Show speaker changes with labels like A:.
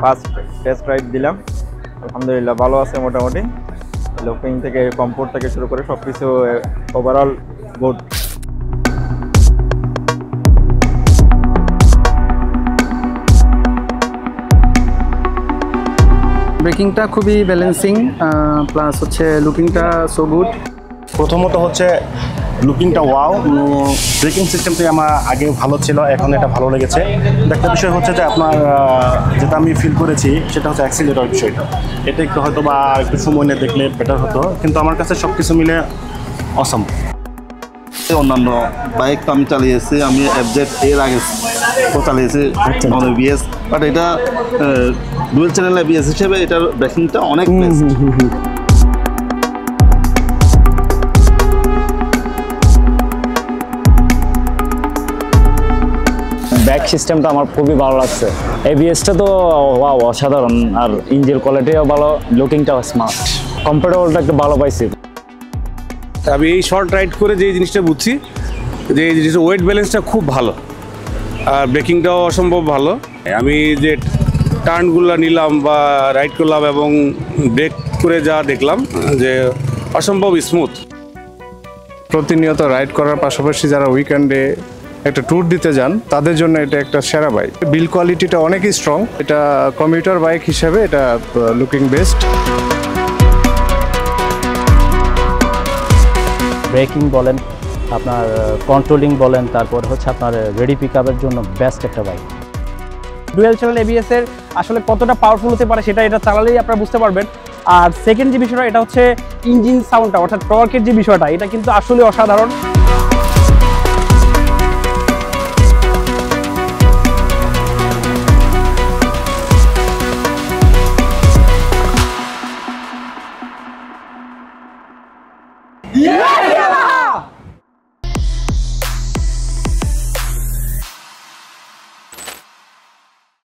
A: First test ride দিলাম, আলহামদুলিল্লাহ ভালো আছে মোটামুটি। লুকিং থেকে কমফোর্ট থেকে শুরু করে সব কিছু ওভারঅল গুড।
B: ব্রেকিংটা খুবই ব্যালেন্সিং, প্লাস হচ্ছে লুকিংটা সো গুড।
C: প্রথমত হচ্ছে লুকিংটা ওয়াও, ব্রেকিং সিস্টেমটি আমার আগে ভালো ছিল, এখন এটা ভালো লেগেছে। একটা বিষয় হচ্ছে যে আপনার যেটা আমি ফিল করেছি সেটা হচ্ছে অ্যাক্সিলারেটর বিষয়টা, এটা একটু হয়তো বা একটু সময় নিয়ে দেখলে বেটার হতো, কিন্তু আমার কাছে সব কিছু মিলে অসম।
D: অন্যান্য বাইক তো আমি চালিয়েছি, আমি এফজেড এর আগে চালিয়েছি নন এবিএস, বাট এটা ডুয়েল চ্যানেল এবিএস হিসেবে এটার ব্রেকিংটা অনেক বেস্ট।
E: ব্যাক সিস্টেমটা আমার খুবই ভালো লাগছে, এবিএসটা তো ওয়াও অসাধারণ, আর ইঞ্জিন কোয়ালিটিও ভালো, লুকিংটাও স্মার্ট, কমফোর্টেবলটা একটু ভালো পাইছি।
F: আমি এই শর্ট রাইড করে যে জিনিসটা বুঝছি যে এই জিনিসটা ওয়েট ব্যালেন্সটা খুব ভালো, আর ব্রেকিংটাও অসম্ভব ভালো। আমি যে টার্নগুলো নিলাম বা রাইড করলাম এবং ব্রেক করে যা দেখলাম যে অসম্ভব স্মুথ।
G: প্রতিনিয়ত রাইড করার পাশাপাশি যারা উইকেন্ডে একটা ট্যুর দিতে যান তাদের জন্য এটা একটা সেরা বাইক। বিল কোয়ালিটিটা অনেকই স্ট্রং, এটা কমিউটার বাইক হিসেবে এটা লুকিং বেস্ট।
H: ব্রেকিং বলেন, আপনার কন্ট্রোলিং বলেন, তারপর হচ্ছে আপনার রেডি পিক আপের জন্য বেস্ট একটা বাইক।
I: ডুয়েল চ্যানেল এবিএস এর আসলে কতটা পাওয়ারফুল হতে পারে সেটা এটা চালালেই আপনারা বুঝতে পারবেন। আর সেকেন্ড যে বিষয়টা এটা হচ্ছে ইঞ্জিন সাউন্ডটা, অর্থাৎ টর্কের যে বিষয়টা, এটা কিন্তু আসলে অসাধারণ। Yeah!